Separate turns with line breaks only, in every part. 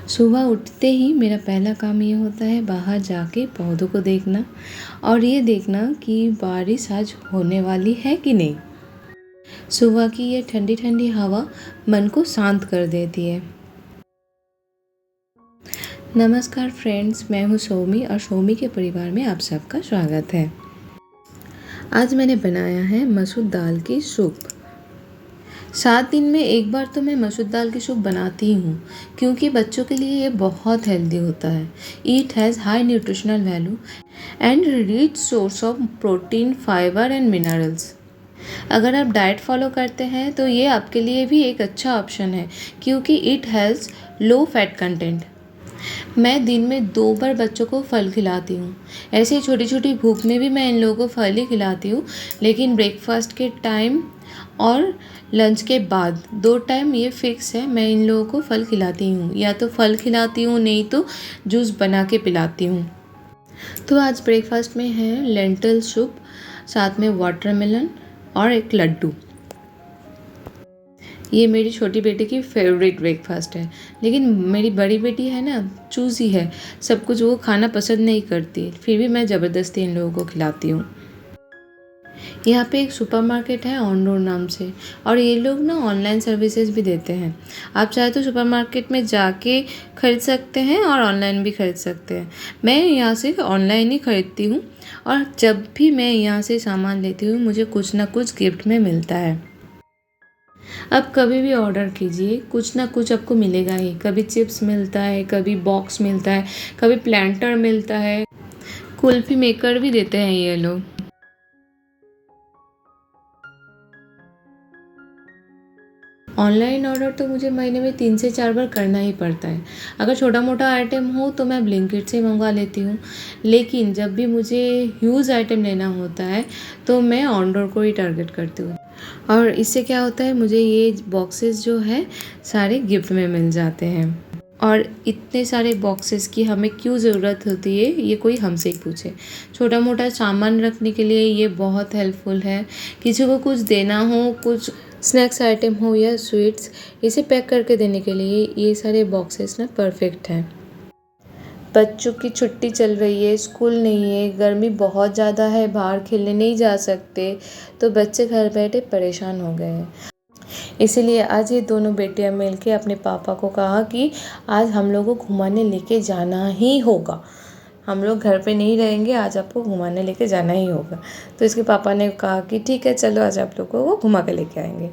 सुबह उठते ही मेरा पहला काम ये होता है बाहर जाके पौधों को देखना और ये देखना कि बारिश आज होने वाली है कि नहीं। सुबह की ये ठंडी ठंडी हवा मन को शांत कर देती है। नमस्कार फ्रेंड्स, मैं हूँ सौमी और सौमी के परिवार में आप सबका स्वागत है। आज मैंने बनाया है मसूर दाल की सूप। 7 दिन में एक बार तो मैं मसूर दाल की सूप बनाती ही हूँ, क्योंकि बच्चों के लिए ये बहुत हेल्दी होता है। It has high nutritional value and rich source of protein, fibre and minerals. अगर आप डाइट फॉलो करते हैं तो ये आपके लिए भी एक अच्छा ऑप्शन है, क्योंकि it has low fat content. मैं दिन में 2 बार बच्चों को फल खिलाती हूँ। ऐसे छोटी छोटी भूख में भी मैं इन लोगों को फल ही खिलाती हूँ, लेकिन ब्रेकफास्ट के टाइम और लंच के बाद 2 टाइम ये फिक्स है, मैं इन लोगों को फल खिलाती हूँ। या तो फल खिलाती हूँ, नहीं तो जूस बना के पिलाती हूँ। तो आज ब्रेकफास्ट में है लेंटिल सूप, साथ में वाटरमेलन और एक लड्डू। ये मेरी छोटी बेटी की फेवरेट ब्रेकफास्ट है, लेकिन मेरी बड़ी बेटी है ना, चूज़ी है, सब कुछ वो खाना पसंद नहीं करती, फिर भी मैं ज़बरदस्ती इन लोगों को खिलाती हूँ। यहाँ पे एक सुपरमार्केट है ऑनडोर नाम से, और ये लोग ना ऑनलाइन सर्विसेज भी देते हैं। आप चाहे तो सुपरमार्केट में जाके खरीद सकते हैं और ऑनलाइन भी खरीद सकते हैं। मैं यहाँ से ऑनलाइन ही खरीदती हूँ, और जब भी मैं यहाँ से सामान लेती हूँ मुझे कुछ ना कुछ गिफ्ट में मिलता है। अब कभी भी ऑर्डर कीजिए, कुछ ना कुछ आपको मिलेगा ही। कभी चिप्स मिलता है, कभी बॉक्स मिलता है, कभी प्लांटर मिलता है, कुल्फी मेकर भी देते हैं ये लोग। ऑनलाइन ऑर्डर तो मुझे महीने में 3 से 4 बार करना ही पड़ता है। अगर छोटा मोटा आइटम हो तो मैं ब्लिंकिट से मंगवा लेती हूँ, लेकिन जब भी मुझे ह्यूज आइटम लेना होता है तो मैं ऑनडोर को ही टारगेट करती हूँ। और इससे क्या होता है, मुझे ये बॉक्सेस जो है सारे गिफ्ट में मिल जाते हैं। और इतने सारे बॉक्सेस की हमें क्यों ज़रूरत होती है, ये कोई हमसे ही पूछे। छोटा मोटा सामान रखने के लिए ये बहुत हेल्पफुल है। किसी को कुछ देना हो, कुछ स्नैक्स आइटम हो या स्वीट्स, इसे पैक करके देने के लिए ये सारे बॉक्सेस ना परफेक्ट हैं। बच्चों की छुट्टी चल रही है, स्कूल नहीं है, गर्मी बहुत ज़्यादा है, बाहर खेलने नहीं जा सकते, तो बच्चे घर बैठे परेशान हो गए हैं। इसीलिए आज ये दोनों बेटियां मिलके अपने पापा को कहा कि आज हम लोगों को घुमाने लेके जाना ही होगा। हम लोग घर पे नहीं रहेंगे, आज आपको घुमाने लेके जाना ही होगा। तो इसके पापा ने कहा कि ठीक है चलो, आज आप लोगों को घुमा के लेके आएंगे,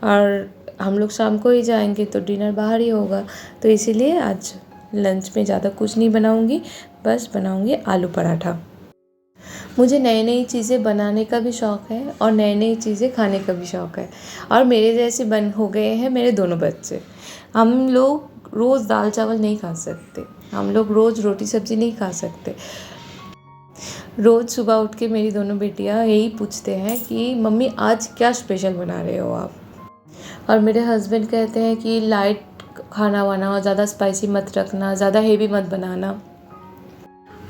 और हम लोग शाम को ही जाएंगे तो डिनर बाहर ही होगा। तो इसीलिए आज लंच में ज़्यादा कुछ नहीं बनाऊंगी, बस बनाऊंगी आलू पराठा। मुझे नई नई चीज़ें बनाने का भी शौक़ है और नई नई चीज़ें खाने का भी शौक़ है, और मेरे जैसे बन हो गए हैं मेरे दोनों बच्चे। हम लोग रोज़ दाल चावल नहीं खा सकते, हम लोग रोज़ रोटी सब्ज़ी नहीं खा सकते। रोज़ सुबह उठ के मेरी दोनों बेटियां यही पूछते हैं कि मम्मी आज क्या स्पेशल बना रहे हो आप। और मेरे हस्बैंड कहते हैं कि लाइट खाना बनाओ, ज़्यादा स्पाइसी मत रखना, ज़्यादा हेवी मत बनाना।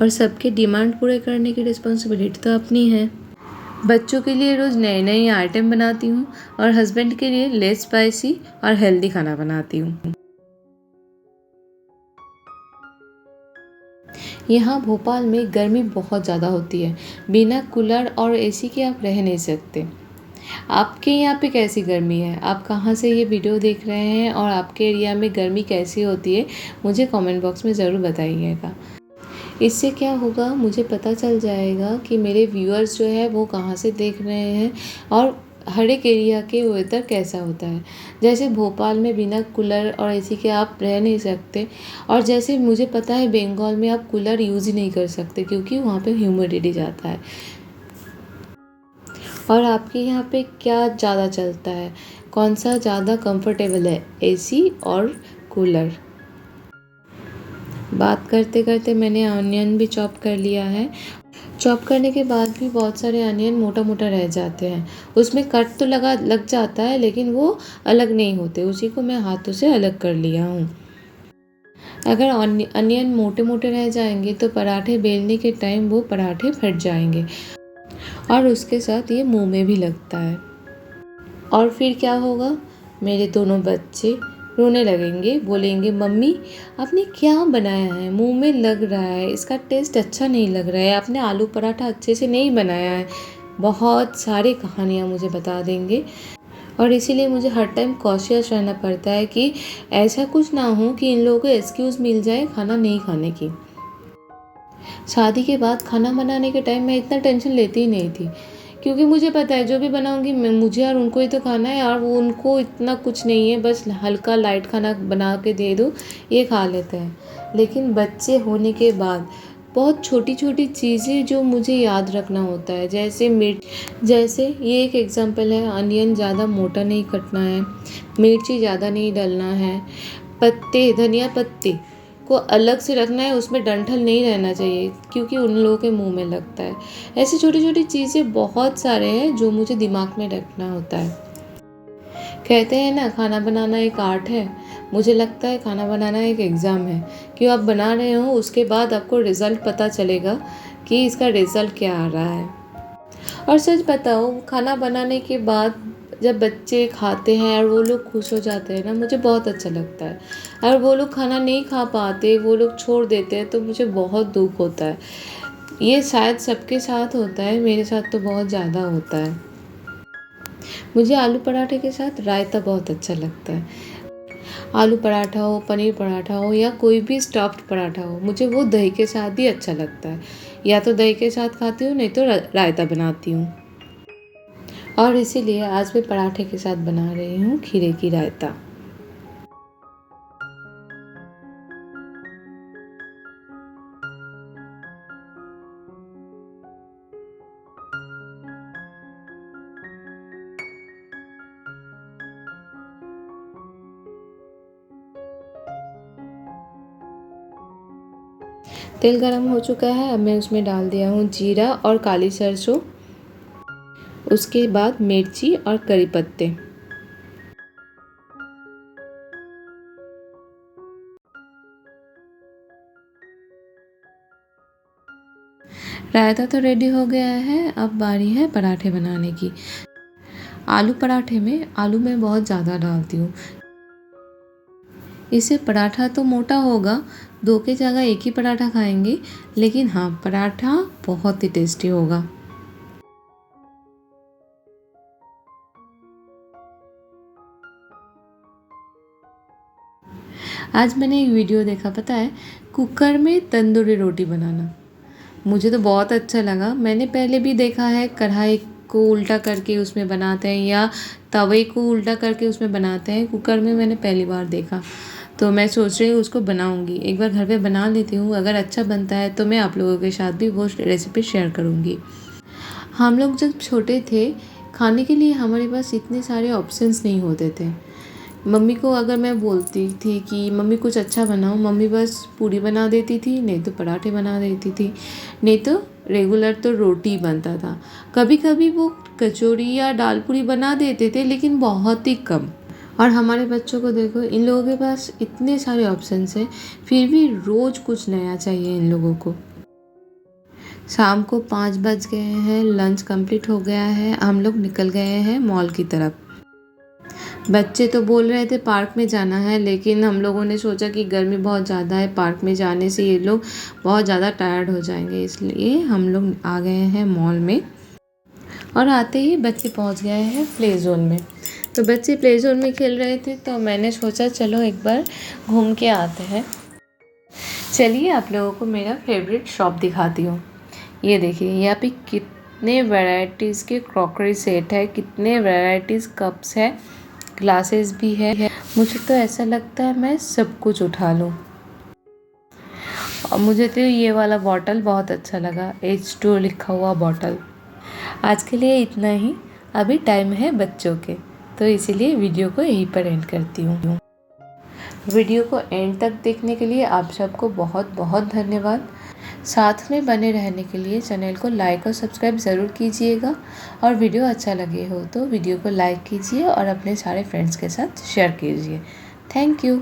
और सबके डिमांड पूरे करने की रिस्पॉन्सिबिलिटी तो अपनी है। बच्चों के लिए रोज़ नए नए आइटम बनाती हूँ, और हस्बैंड के लिए लेस स्पाइसी और हेल्दी खाना बनाती हूँ। यहाँ भोपाल में गर्मी बहुत ज़्यादा होती है, बिना कूलर और एसी के आप रह नहीं सकते। आपके यहाँ पे कैसी गर्मी है, आप कहाँ से ये वीडियो देख रहे हैं, और आपके एरिया में गर्मी कैसी होती है, मुझे कमेंट बॉक्स में ज़रूर बताइएगा। इससे क्या होगा, मुझे पता चल जाएगा कि मेरे व्यूअर्स जो है वो कहाँ से देख रहे हैं, और हर एक एरिया के वेदर कैसा होता है। जैसे भोपाल में बिना कूलर और एसी के आप रह नहीं सकते, और जैसे मुझे पता है बंगाल में आप कूलर यूज़ ही नहीं कर सकते, क्योंकि वहाँ पे ह्यूमिडिटी ज़्यादा है। और आपके यहाँ पे क्या ज़्यादा चलता है, कौन सा ज़्यादा कंफर्टेबल है, एसी और कूलर। बात करते करते मैंने अनियन भी चॉप कर लिया है। चॉप करने के बाद भी बहुत सारे अनियन मोटा मोटा रह जाते हैं, उसमें कट तो लग जाता है, लेकिन वो अलग नहीं होते, उसी को मैं हाथों से अलग कर लिया हूँ। अगर अनियन मोटे मोटे रह जाएंगे तो पराठे बेलने के टाइम वो पराठे फट जाएंगे, और उसके साथ ये मुंह में भी लगता है। और फिर क्या होगा, मेरे दोनों बच्चे रोने लगेंगे, बोलेंगे मम्मी आपने क्या बनाया है, मुंह में लग रहा है, इसका टेस्ट अच्छा नहीं लग रहा है, आपने आलू पराठा अच्छे से नहीं बनाया है। बहुत सारी कहानियाँ मुझे बता देंगे और इसीलिए मुझे हर टाइम कॉशियस रहना पड़ता है कि ऐसा कुछ ना हो कि इन लोगों को एक्सक्यूज़ मिल जाए खाना नहीं खाने की। शादी के बाद खाना बनाने के टाइम मैं इतना टेंशन लेती ही नहीं थी, क्योंकि मुझे पता है जो भी बनाऊंगी मैं मुझे और उनको ही तो खाना है, और वो उनको इतना कुछ नहीं है, बस हल्का लाइट खाना बना के दे दो ये खा लेते हैं। लेकिन बच्चे होने के बाद बहुत छोटी छोटी चीज़ें जो मुझे याद रखना होता है, जैसे ये एक एग्जांपल है, अनियन ज़्यादा मोटा नहीं कटना है, मिर्ची ज़्यादा नहीं डालना है, पत्ते धनिया पत्ते को अलग से रखना है, उसमें डंठल नहीं रहना चाहिए क्योंकि उन लोगों के मुंह में लगता है। ऐसी छोटी छोटी चीज़ें बहुत सारे हैं जो मुझे दिमाग में रखना होता है। कहते हैं ना खाना बनाना एक आर्ट है, मुझे लगता है खाना बनाना एक एग्ज़ाम है कि आप बना रहे हो, उसके बाद आपको रिज़ल्ट पता चलेगा कि इसका रिज़ल्ट क्या आ रहा है। और सच बताओ, खाना बनाने के बाद जब बच्चे खाते हैं और वो लोग खुश हो जाते हैं ना, मुझे बहुत अच्छा लगता है। अगर वो लोग खाना नहीं खा पाते, वो लोग छोड़ देते हैं, तो मुझे बहुत दुख होता है। ये शायद सबके साथ होता है, मेरे साथ तो बहुत ज़्यादा होता है। मुझे आलू पराठे के साथ रायता बहुत अच्छा लगता है। आलू पराठा हो, पनीर पराठा हो या कोई भी स्टफ्ड पराठा हो, मुझे वो दही के साथ ही अच्छा लगता है। या तो दही के साथ खाती हूँ, नहीं तो रायता बनाती हूँ। और इसीलिए आज मैं पराठे के साथ बना रही हूँ खीरे की रायता। तेल गरम हो चुका है, अब मैं उसमें डाल दिया हूँ जीरा और काली सरसों, उसके बाद मिर्ची और करी पत्ते। रायता तो रेडी हो गया है, अब बारी है पराठे बनाने की। आलू पराठे में आलू मैं बहुत ज़्यादा डालती हूँ, इससे पराठा तो मोटा होगा, दो के जगह एक ही पराठा खाएंगे, लेकिन हाँ पराठा बहुत ही टेस्टी होगा। आज मैंने एक वीडियो देखा, पता है, कुकर में तंदूरी रोटी बनाना। मुझे तो बहुत अच्छा लगा। मैंने पहले भी देखा है कढ़ाई को उल्टा करके उसमें बनाते हैं या तवे को उल्टा करके उसमें बनाते हैं, कुकर में मैंने पहली बार देखा। तो मैं सोच रही हूँ उसको बनाऊँगी, एक बार घर पे बना लेती हूँ, अगर अच्छा बनता है तो मैं आप लोगों के साथ भी वो रेसिपी शेयर करूँगी। हम लोग जब छोटे थे, खाने के लिए हमारे पास इतने सारे ऑप्शंस नहीं होते थे। मम्मी को अगर मैं बोलती थी कि मम्मी कुछ अच्छा बनाओ, मम्मी बस पूरी बना देती थी, नहीं तो पराठे बना देती थी, नहीं तो रेगुलर तो रोटी बनता था। कभी कभी वो कचौड़ी या दाल पूरी बना देते थे, लेकिन बहुत ही कम। और हमारे बच्चों को देखो, इन लोगों के पास इतने सारे ऑप्शंस हैं, फिर भी रोज़ कुछ नया चाहिए इन लोगों को। शाम को 5 बज गए हैं, लंच कंप्लीट हो गया है, हम लोग निकल गए हैं मॉल की तरफ। बच्चे तो बोल रहे थे पार्क में जाना है, लेकिन हम लोगों ने सोचा कि गर्मी बहुत ज़्यादा है, पार्क में जाने से ये लोग बहुत ज़्यादा टायर्ड हो जाएंगे, इसलिए हम लोग आ गए हैं मॉल में। और आते ही बच्चे पहुंच गए हैं प्ले ज़ोन में। तो बच्चे प्ले ज़ोन में खेल रहे थे, तो मैंने सोचा चलो एक बार घूम के आते हैं। चलिए आप लोगों को मेरा फेवरेट शॉप दिखाती हूँ। ये देखिए, यहाँ पे कितने वैरायटीज़ के क्रॉकरी सेट है, कितने वैरायटीज़ कप्स है, ग्लासेस भी है। मुझे तो ऐसा लगता है मैं सब कुछ उठा लूँ। और मुझे तो ये वाला बॉटल बहुत अच्छा लगा, H2 लिखा हुआ बॉटल। आज के लिए इतना ही, अभी टाइम है बच्चों के, तो इसीलिए वीडियो को यहीं पर एंड करती हूँ। वीडियो को एंड तक देखने के लिए आप सबको बहुत बहुत धन्यवाद। साथ में बने रहने के लिए चैनल को लाइक और सब्सक्राइब ज़रूर कीजिएगा, और वीडियो अच्छा लगे हो तो वीडियो को लाइक कीजिए और अपने सारे फ्रेंड्स के साथ शेयर कीजिए। Thank you.